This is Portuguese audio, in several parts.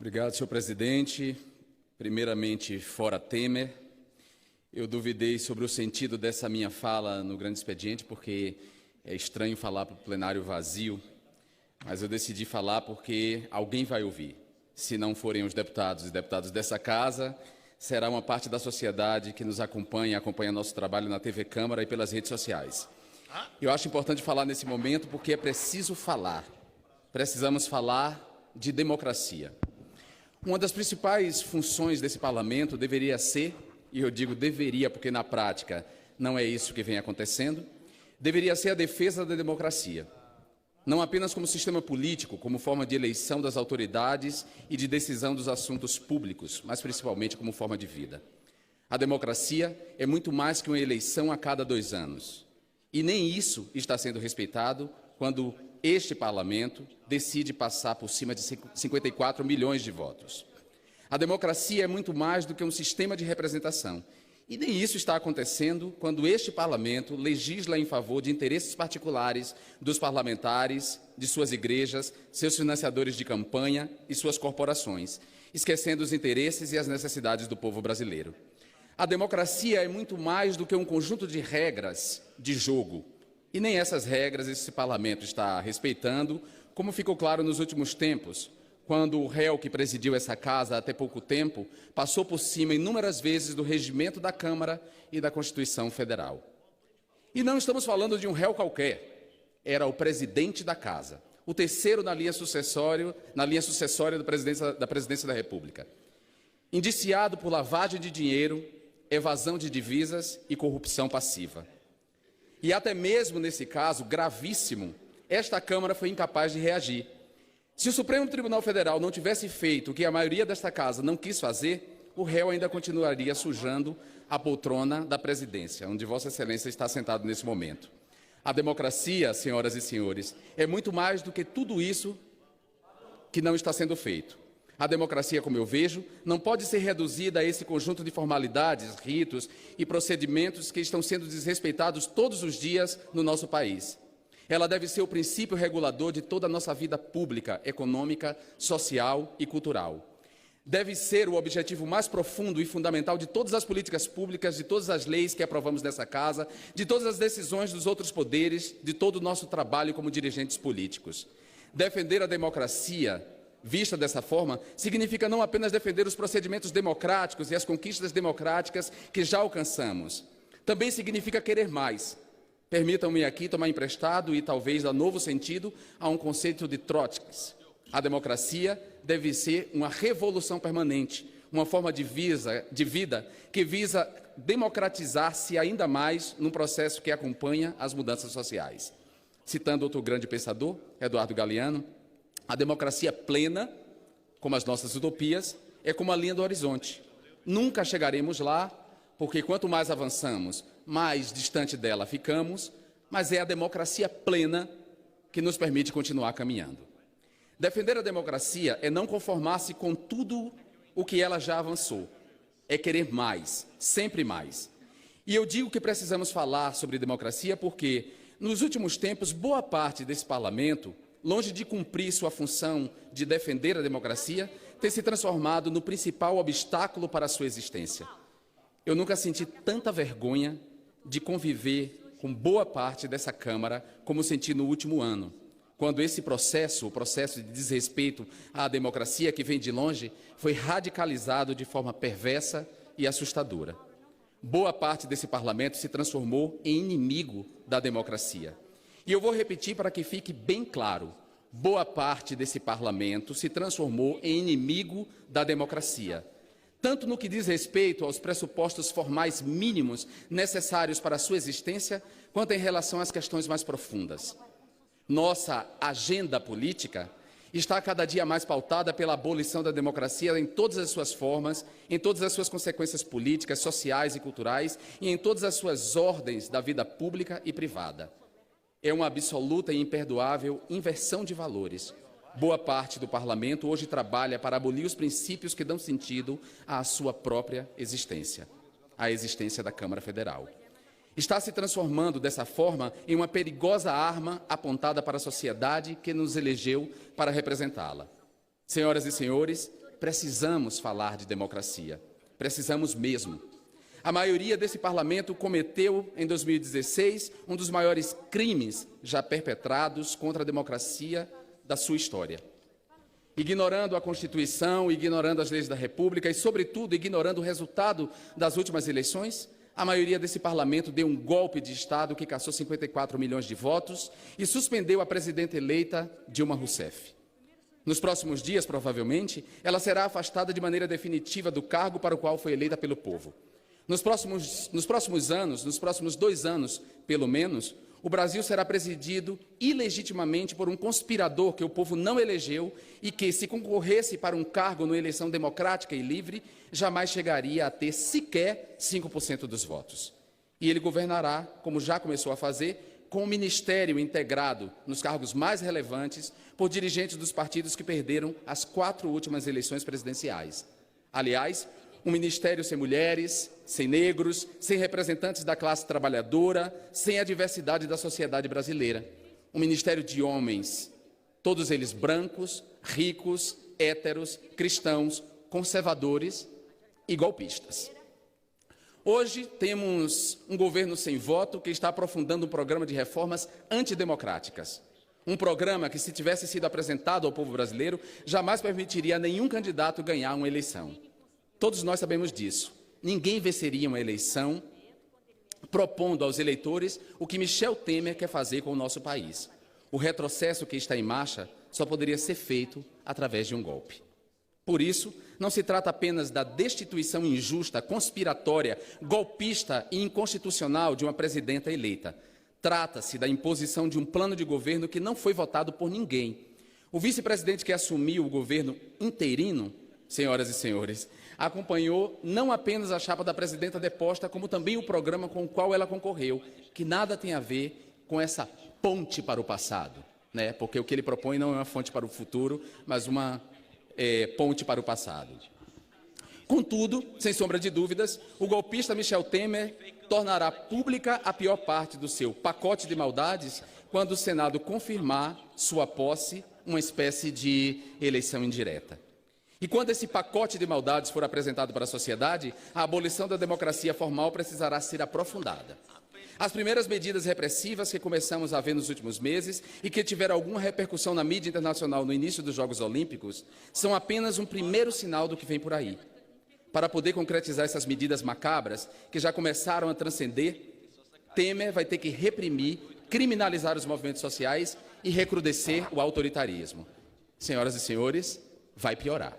Obrigado, senhor presidente. Primeiramente, fora Temer. Eu duvidei sobre o sentido dessa minha fala no grande expediente, porque é estranho falar para o plenário vazio, mas eu decidi falar porque alguém vai ouvir. Se não forem os deputados e deputadas dessa casa, será uma parte da sociedade que nos acompanha nosso trabalho na TV Câmara e pelas redes sociais. Eu acho importante falar nesse momento porque é preciso falar. Precisamos falar de democracia. Uma das principais funções desse parlamento deveria ser, e eu digo deveria porque na prática não é isso que vem acontecendo, deveria ser a defesa da democracia. Não apenas como sistema político, como forma de eleição das autoridades e de decisão dos assuntos públicos, mas principalmente como forma de vida. A democracia é muito mais que uma eleição a cada 2 anos. E nem isso está sendo respeitado quando este parlamento decide passar por cima de 54 milhões de votos. A democracia é muito mais do que um sistema de representação. E nem isso está acontecendo quando este parlamento legisla em favor de interesses particulares dos parlamentares, de suas igrejas, seus financiadores de campanha e suas corporações, esquecendo os interesses e as necessidades do povo brasileiro. A democracia é muito mais do que um conjunto de regras de jogo. E nem essas regras esse parlamento está respeitando, como ficou claro nos últimos tempos, quando o réu que presidiu essa casa até pouco tempo passou por cima inúmeras vezes do regimento da Câmara e da Constituição Federal. E não estamos falando de um réu qualquer, era o presidente da casa, o terceiro na linha sucessória da Presidência da República, indiciado por lavagem de dinheiro, evasão de divisas e corrupção passiva. E até mesmo nesse caso gravíssimo, esta Câmara foi incapaz de reagir. Se o Supremo Tribunal Federal não tivesse feito o que a maioria desta casa não quis fazer, o réu ainda continuaria sujando a poltrona da presidência, onde Vossa Excelência está sentado nesse momento. A democracia, senhoras e senhores, é muito mais do que tudo isso que não está sendo feito. A democracia, como eu vejo, não pode ser reduzida a esse conjunto de formalidades, ritos e procedimentos que estão sendo desrespeitados todos os dias no nosso país. Ela deve ser o princípio regulador de toda a nossa vida pública, econômica, social e cultural. Deve ser o objetivo mais profundo e fundamental de todas as políticas públicas, de todas as leis que aprovamos nessa casa, de todas as decisões dos outros poderes, de todo o nosso trabalho como dirigentes políticos. Defender a democracia, vista dessa forma, significa não apenas defender os procedimentos democráticos e as conquistas democráticas que já alcançamos. Também significa querer mais. Permitam-me aqui tomar emprestado e talvez dar novo sentido a um conceito de Trotsky. A democracia deve ser uma revolução permanente, uma forma de vida que visa democratizar-se ainda mais num processo que acompanha as mudanças sociais. Citando outro grande pensador, Eduardo Galeano, a democracia plena, como as nossas utopias, é como a linha do horizonte. Nunca chegaremos lá, porque quanto mais avançamos, mais distante dela ficamos, mas é a democracia plena que nos permite continuar caminhando. Defender a democracia é não conformar-se com tudo o que ela já avançou, é querer mais, sempre mais. E eu digo que precisamos falar sobre democracia porque, nos últimos tempos, boa parte desse parlamento, longe de cumprir sua função de defender a democracia, tem se transformado no principal obstáculo para a sua existência. Eu nunca senti tanta vergonha de conviver com boa parte dessa Câmara como senti no último ano, quando esse processo, o processo de desrespeito à democracia que vem de longe, foi radicalizado de forma perversa e assustadora. Boa parte desse parlamento se transformou em inimigo da democracia. E eu vou repetir para que fique bem claro, boa parte desse parlamento se transformou em inimigo da democracia, tanto no que diz respeito aos pressupostos formais mínimos necessários para a sua existência, quanto em relação às questões mais profundas. Nossa agenda política está cada dia mais pautada pela abolição da democracia em todas as suas formas, em todas as suas consequências políticas, sociais e culturais, e em todas as suas ordens da vida pública e privada. É uma absoluta e imperdoável inversão de valores. Boa parte do parlamento hoje trabalha para abolir os princípios que dão sentido à sua própria existência, à existência da Câmara Federal. Está se transformando dessa forma em uma perigosa arma apontada para a sociedade que nos elegeu para representá-la. Senhoras e senhores, precisamos falar de democracia. Precisamos mesmo. A maioria desse parlamento cometeu, em 2016, um dos maiores crimes já perpetrados contra a democracia da sua história. Ignorando a Constituição, ignorando as leis da República e, sobretudo, ignorando o resultado das últimas eleições, a maioria desse parlamento deu um golpe de Estado que caçou 54 milhões de votos e suspendeu a presidenta eleita Dilma Rousseff. Nos próximos dias, provavelmente, ela será afastada de maneira definitiva do cargo para o qual foi eleita pelo povo. Nos próximos anos, nos próximos 2 anos, pelo menos, o Brasil será presidido ilegitimamente por um conspirador que o povo não elegeu e que, se concorresse para um cargo numa eleição democrática e livre, jamais chegaria a ter sequer 5% dos votos. E ele governará, como já começou a fazer, com um ministério integrado nos cargos mais relevantes por dirigentes dos partidos que perderam as 4 últimas eleições presidenciais. Aliás, um ministério sem mulheres, sem negros, sem representantes da classe trabalhadora, sem a diversidade da sociedade brasileira. Um ministério de homens, todos eles brancos, ricos, héteros, cristãos, conservadores e golpistas. Hoje temos um governo sem voto que está aprofundando um programa de reformas antidemocráticas. Um programa que, se tivesse sido apresentado ao povo brasileiro, jamais permitiria a nenhum candidato ganhar uma eleição. Todos nós sabemos disso. Ninguém venceria uma eleição propondo aos eleitores o que Michel Temer quer fazer com o nosso país. O retrocesso que está em marcha só poderia ser feito através de um golpe. Por isso, não se trata apenas da destituição injusta, conspiratória, golpista e inconstitucional de uma presidenta eleita. Trata-se da imposição de um plano de governo que não foi votado por ninguém. O vice-presidente que assumiu o governo interino, senhoras e senhores, acompanhou não apenas a chapa da presidenta deposta, como também o programa com o qual ela concorreu, que nada tem a ver com essa ponte para o passado, né? Porque o que ele propõe não é uma fonte para o futuro, mas uma ponte para o passado. Contudo, sem sombra de dúvidas, o golpista Michel Temer tornará pública a pior parte do seu pacote de maldades quando o Senado confirmar sua posse, uma espécie de eleição indireta. E quando esse pacote de maldades for apresentado para a sociedade, a abolição da democracia formal precisará ser aprofundada. As primeiras medidas repressivas que começamos a ver nos últimos meses e que tiveram alguma repercussão na mídia internacional no início dos Jogos Olímpicos são apenas um primeiro sinal do que vem por aí. Para poder concretizar essas medidas macabras, que já começaram a transcender, Temer vai ter que reprimir, criminalizar os movimentos sociais e recrudescer o autoritarismo. Senhoras e senhores, vai piorar.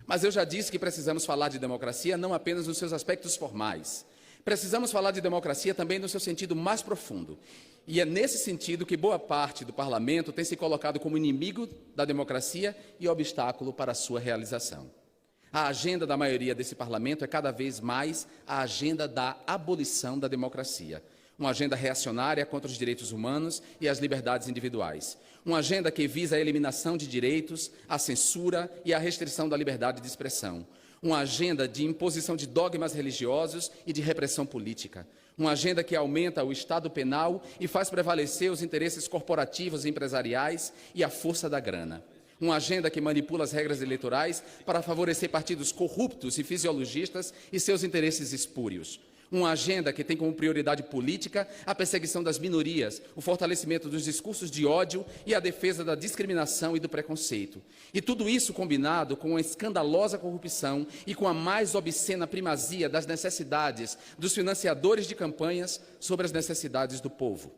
Mas eu já disse que precisamos falar de democracia não apenas nos seus aspectos formais. Precisamos falar de democracia também no seu sentido mais profundo. E é nesse sentido que boa parte do parlamento tem se colocado como inimigo da democracia e obstáculo para a sua realização. A agenda da maioria desse parlamento é cada vez mais a agenda da abolição da democracia. Uma agenda reacionária contra os direitos humanos e as liberdades individuais. Uma agenda que visa a eliminação de direitos, a censura e a restrição da liberdade de expressão. Uma agenda de imposição de dogmas religiosos e de repressão política. Uma agenda que aumenta o Estado penal e faz prevalecer os interesses corporativos e empresariais e a força da grana. Uma agenda que manipula as regras eleitorais para favorecer partidos corruptos e fisiologistas e seus interesses espúrios. Uma agenda que tem como prioridade política a perseguição das minorias, o fortalecimento dos discursos de ódio e a defesa da discriminação e do preconceito. E tudo isso combinado com a escandalosa corrupção e com a mais obscena primazia das necessidades dos financiadores de campanhas sobre as necessidades do povo.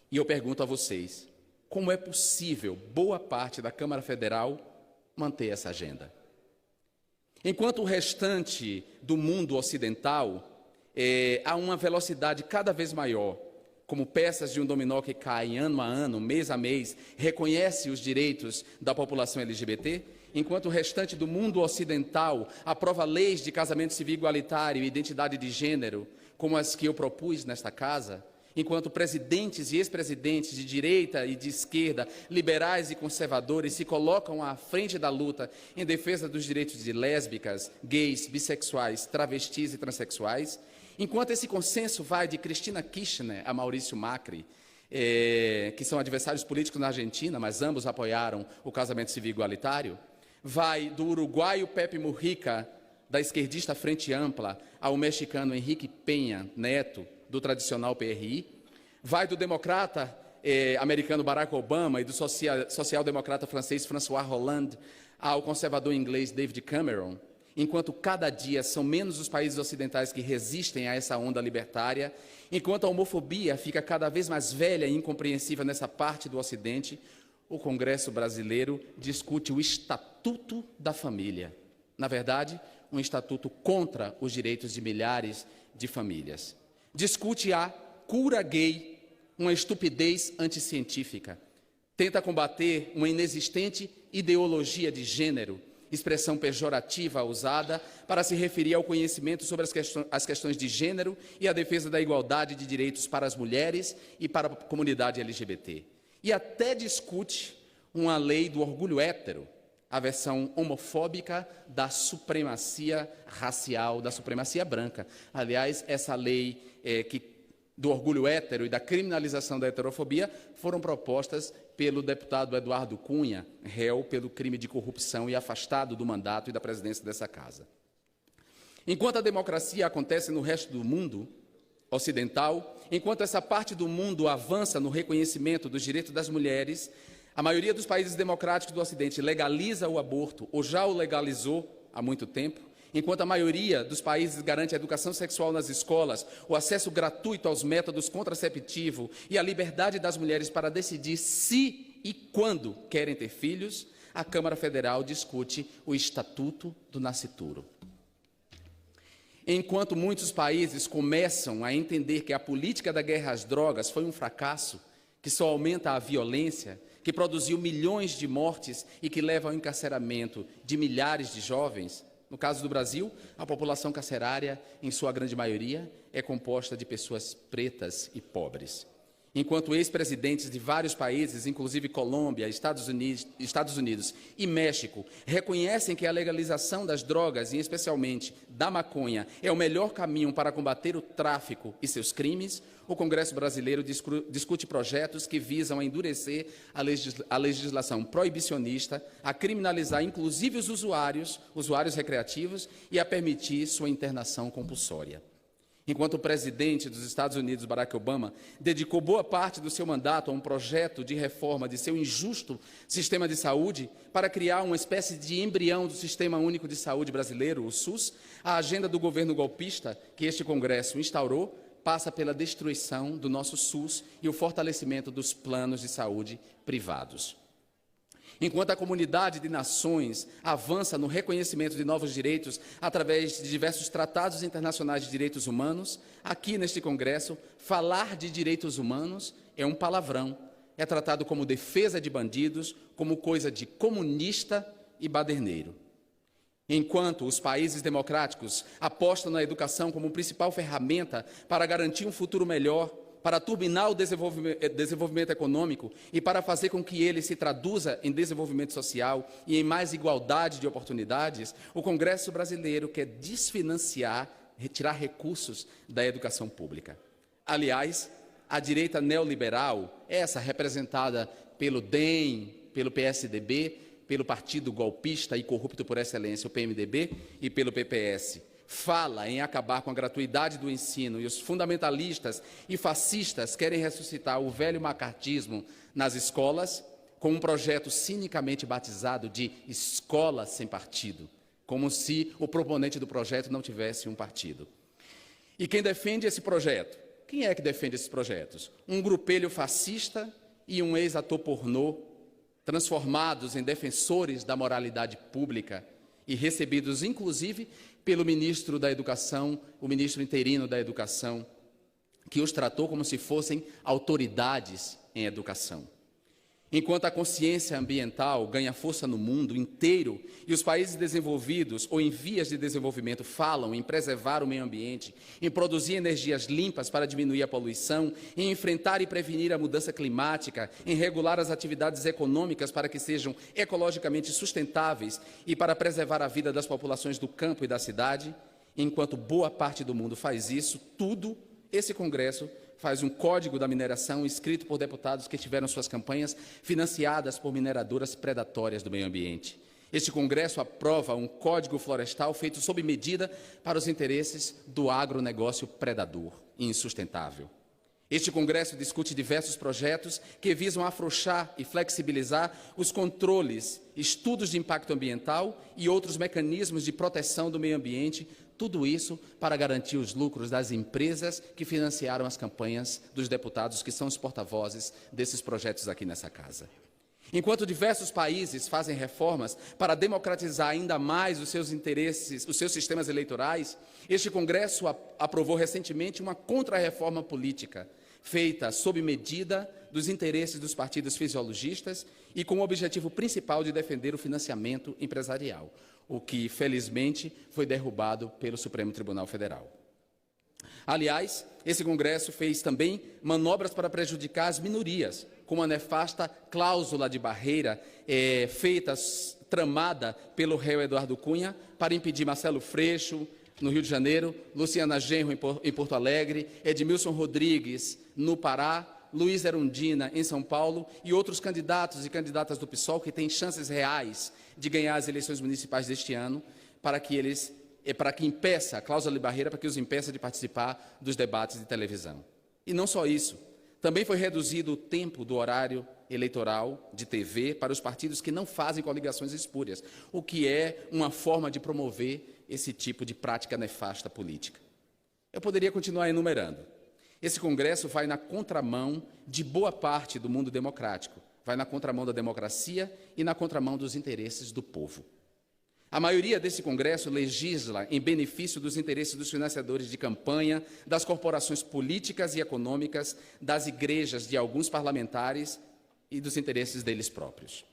E eu pergunto a vocês, como é possível boa parte da Câmara Federal manter essa agenda? Enquanto o restante do mundo ocidental há uma velocidade cada vez maior, como peças de um dominó que caem ano a ano, mês a mês, reconhece os direitos da população LGBT, enquanto o restante do mundo ocidental aprova leis de casamento civil igualitário e identidade de gênero, como as que eu propus nesta casa, enquanto presidentes e ex-presidentes de direita e de esquerda, liberais e conservadores, se colocam à frente da luta em defesa dos direitos de lésbicas, gays, bissexuais, travestis e transexuais, enquanto esse consenso vai de Cristina Kirchner a Maurício Macri, que são adversários políticos na Argentina, mas ambos apoiaram o casamento civil igualitário, vai do uruguaio Pepe Mujica, da esquerdista Frente Ampla, ao mexicano Henrique Peña Neto, do tradicional PRI, vai do democrata americano Barack Obama e do social-democrata francês François Hollande ao conservador inglês David Cameron, enquanto cada dia são menos os países ocidentais que resistem a essa onda libertária, enquanto a homofobia fica cada vez mais velha e incompreensível nessa parte do Ocidente, o Congresso brasileiro discute o Estatuto da Família. Na verdade, um estatuto contra os direitos de milhares de famílias. Discute a cura gay, uma estupidez anticientífica. Tenta combater uma inexistente ideologia de gênero, expressão pejorativa usada para se referir ao conhecimento sobre as questões de gênero e a defesa da igualdade de direitos para as mulheres e para a comunidade LGBT. E até discute uma lei do orgulho hétero, a versão homofóbica da supremacia racial, da supremacia branca. Aliás, essa lei do orgulho hétero e da criminalização da heterofobia foram propostas pelo deputado Eduardo Cunha, réu pelo crime de corrupção e afastado do mandato e da presidência dessa casa. Enquanto a democracia acontece no resto do mundo ocidental, enquanto essa parte do mundo avança no reconhecimento dos direitos das mulheres, a maioria dos países democráticos do Ocidente legaliza o aborto ou já o legalizou há muito tempo, enquanto a maioria dos países garante a educação sexual nas escolas, o acesso gratuito aos métodos contraceptivos e a liberdade das mulheres para decidir se e quando querem ter filhos, a Câmara Federal discute o Estatuto do Nascituro. Enquanto muitos países começam a entender que a política da guerra às drogas foi um fracasso, que só aumenta a violência, que produziu milhões de mortes e que leva ao encarceramento de milhares de jovens, no caso do Brasil, a população carcerária, em sua grande maioria, é composta de pessoas pretas e pobres. Enquanto ex-presidentes de vários países, inclusive Colômbia, Estados Unidos e México, reconhecem que a legalização das drogas, e especialmente da maconha, é o melhor caminho para combater o tráfico e seus crimes, o Congresso brasileiro discute projetos que visam a endurecer a legislação proibicionista, a criminalizar inclusive os usuários recreativos e a permitir sua internação compulsória. Enquanto o presidente dos Estados Unidos, Barack Obama, dedicou boa parte do seu mandato a um projeto de reforma de seu injusto sistema de saúde para criar uma espécie de embrião do Sistema Único de Saúde brasileiro, o SUS, a agenda do governo golpista que este Congresso instaurou passa pela destruição do nosso SUS e o fortalecimento dos planos de saúde privados. Enquanto a comunidade de nações avança no reconhecimento de novos direitos através de diversos tratados internacionais de direitos humanos, aqui neste Congresso, falar de direitos humanos é um palavrão. É tratado como defesa de bandidos, como coisa de comunista e baderneiro. Enquanto os países democráticos apostam na educação como principal ferramenta para garantir um futuro melhor, para turbinar o desenvolvimento econômico e para fazer com que ele se traduza em desenvolvimento social e em mais igualdade de oportunidades, o Congresso brasileiro quer desfinanciar, retirar recursos da educação pública. Aliás, a direita neoliberal, essa representada pelo DEM, pelo PSDB, pelo partido golpista e corrupto por excelência, o PMDB, e pelo PPS, fala em acabar com a gratuidade do ensino e os fundamentalistas e fascistas querem ressuscitar o velho macartismo nas escolas com um projeto cinicamente batizado de Escola Sem Partido, como se o proponente do projeto não tivesse um partido. E quem defende esse projeto? Quem é que defende esses projetos? Um grupelho fascista e um ex-ator pornô, transformados em defensores da moralidade pública e recebidos, inclusive, pelo ministro da Educação, o ministro interino da Educação, que os tratou como se fossem autoridades em educação. Enquanto a consciência ambiental ganha força no mundo inteiro e os países desenvolvidos ou em vias de desenvolvimento falam em preservar o meio ambiente, em produzir energias limpas para diminuir a poluição, em enfrentar e prevenir a mudança climática, em regular as atividades econômicas para que sejam ecologicamente sustentáveis e para preservar a vida das populações do campo e da cidade, enquanto boa parte do mundo faz isso, esse Congresso faz um código da mineração escrito por deputados que tiveram suas campanhas financiadas por mineradoras predatórias do meio ambiente. Este Congresso aprova um Código Florestal feito sob medida para os interesses do agronegócio predador e insustentável. Este Congresso discute diversos projetos que visam afrouxar e flexibilizar os controles, estudos de impacto ambiental e outros mecanismos de proteção do meio ambiente, tudo isso para garantir os lucros das empresas que financiaram as campanhas dos deputados que são os porta-vozes desses projetos aqui nessa casa. Enquanto diversos países fazem reformas para democratizar ainda mais os seus interesses, os seus sistemas eleitorais, este Congresso aprovou recentemente uma contra-reforma política, feita sob medida dos interesses dos partidos fisiologistas e com o objetivo principal de defender o financiamento empresarial, o que, felizmente, foi derrubado pelo Supremo Tribunal Federal. Aliás, esse Congresso fez também manobras para prejudicar as minorias, com uma nefasta cláusula de barreira tramada pelo réu Eduardo Cunha para impedir Marcelo Freixo, no Rio de Janeiro, Luciana Genro, em Porto Alegre, Edmilson Rodrigues, no Pará, Luiz Erundina, em São Paulo, e outros candidatos e candidatas do PSOL que têm chances reais de ganhar as eleições municipais deste ano, para que impeça a cláusula de barreira, para que os impeça de participar dos debates de televisão. E não só isso, também foi reduzido o tempo do horário eleitoral de TV para os partidos que não fazem coligações espúrias, o que é uma forma de promover esse tipo de prática nefasta política. Eu poderia continuar enumerando. Esse Congresso vai na contramão de boa parte do mundo democrático, vai na contramão da democracia e na contramão dos interesses do povo. A maioria desse Congresso legisla em benefício dos interesses dos financiadores de campanha, das corporações políticas e econômicas, das igrejas de alguns parlamentares e dos interesses deles próprios.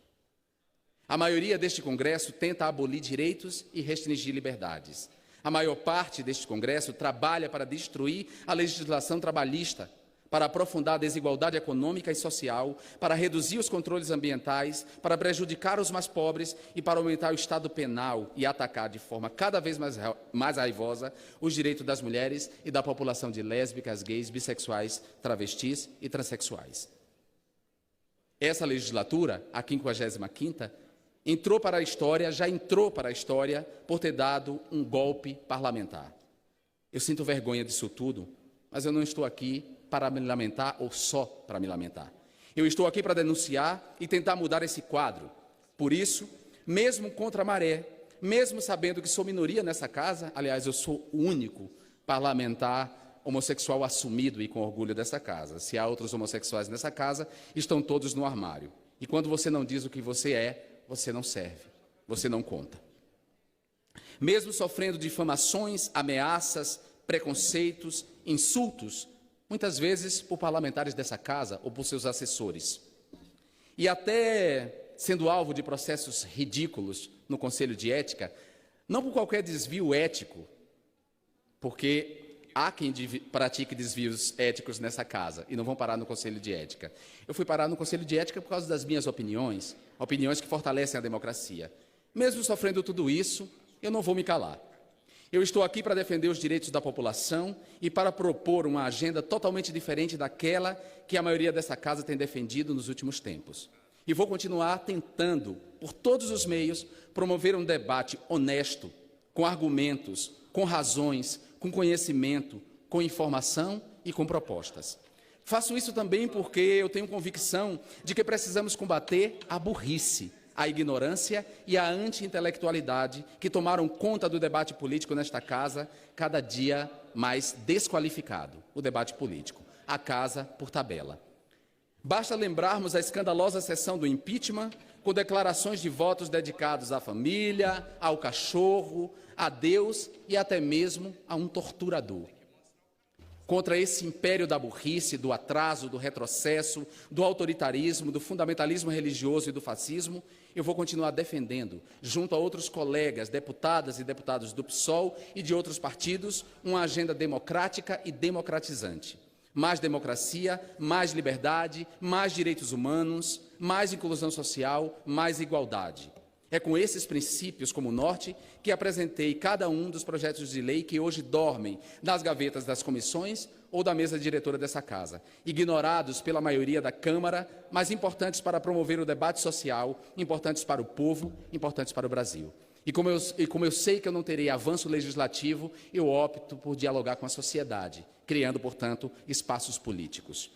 A maioria deste Congresso tenta abolir direitos e restringir liberdades. A maior parte deste Congresso trabalha para destruir a legislação trabalhista, para aprofundar a desigualdade econômica e social, para reduzir os controles ambientais, para prejudicar os mais pobres e para aumentar o Estado penal e atacar de forma cada vez mais raivosa os direitos das mulheres e da população de lésbicas, gays, bissexuais, travestis e transexuais. Essa legislatura, a 55ª, já entrou para a história por ter dado um golpe parlamentar. Eu sinto vergonha disso tudo, mas eu não estou aqui para me lamentar ou só para me lamentar. Eu estou aqui para denunciar e tentar mudar esse quadro. Por isso, mesmo contra a maré, mesmo sabendo que sou minoria nessa casa, aliás, eu sou o único parlamentar homossexual assumido e com orgulho dessa casa. Se há outros homossexuais nessa casa, estão todos no armário. E quando você não diz o que você é, você não serve, você não conta. Mesmo sofrendo difamações, ameaças, preconceitos, insultos, muitas vezes por parlamentares dessa casa ou por seus assessores, e até sendo alvo de processos ridículos no Conselho de Ética, não por qualquer desvio ético, porque há quem pratique desvios éticos nessa casa e não vão parar no Conselho de Ética. Eu fui parar no Conselho de Ética por causa das minhas opiniões, opiniões que fortalecem a democracia. Mesmo sofrendo tudo isso, eu não vou me calar. Eu estou aqui para defender os direitos da população e para propor uma agenda totalmente diferente daquela que a maioria dessa casa tem defendido nos últimos tempos. E vou continuar tentando, por todos os meios, promover um debate honesto, com argumentos, com razões, com conhecimento, com informação e com propostas. Faço isso também porque eu tenho convicção de que precisamos combater a burrice, a ignorância e a anti-intelectualidade que tomaram conta do debate político nesta casa, cada dia mais desqualificado, o debate político, a casa por tabela. Basta lembrarmos a escandalosa sessão do impeachment, com declarações de votos dedicados à família, ao cachorro, a Deus e até mesmo a um torturador. Contra esse império da burrice, do atraso, do retrocesso, do autoritarismo, do fundamentalismo religioso e do fascismo, eu vou continuar defendendo, junto a outros colegas, deputadas e deputados do PSOL e de outros partidos, uma agenda democrática e democratizante. Mais democracia, mais liberdade, mais direitos humanos, mais inclusão social, mais igualdade. É com esses princípios como norte que apresentei cada um dos projetos de lei que hoje dormem nas gavetas das comissões ou da mesa diretora dessa casa, ignorados pela maioria da Câmara, mas importantes para promover o debate social, importantes para o povo, importantes para o Brasil. E como eu sei que eu não terei avanço legislativo, eu opto por dialogar com a sociedade, criando, portanto, espaços políticos.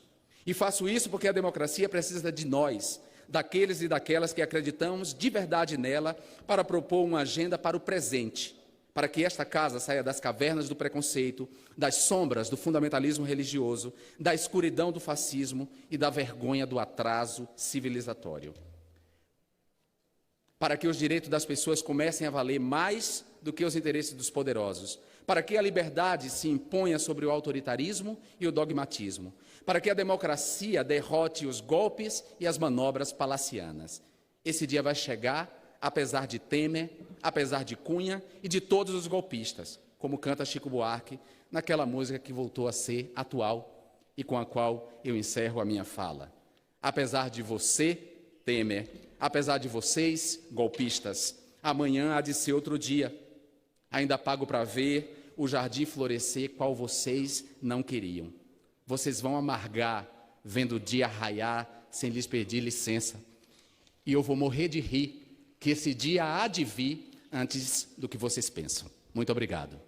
E faço isso porque a democracia precisa de nós, daqueles e daquelas que acreditamos de verdade nela, para propor uma agenda para o presente, para que esta casa saia das cavernas do preconceito, das sombras do fundamentalismo religioso, da escuridão do fascismo e da vergonha do atraso civilizatório. Para que os direitos das pessoas comecem a valer mais do que os interesses dos poderosos, para que a liberdade se imponha sobre o autoritarismo e o dogmatismo, para que a democracia derrote os golpes e as manobras palacianas. Esse dia vai chegar, apesar de Temer, apesar de Cunha e de todos os golpistas, como canta Chico Buarque, naquela música que voltou a ser atual e com a qual eu encerro a minha fala. Apesar de você, Temer, apesar de vocês, golpistas, amanhã há de ser outro dia. Ainda pago para ver o jardim florescer qual vocês não queriam. Vocês vão amargar vendo o dia raiar sem lhes pedir licença. E eu vou morrer de rir que esse dia há de vir antes do que vocês pensam. Muito obrigado.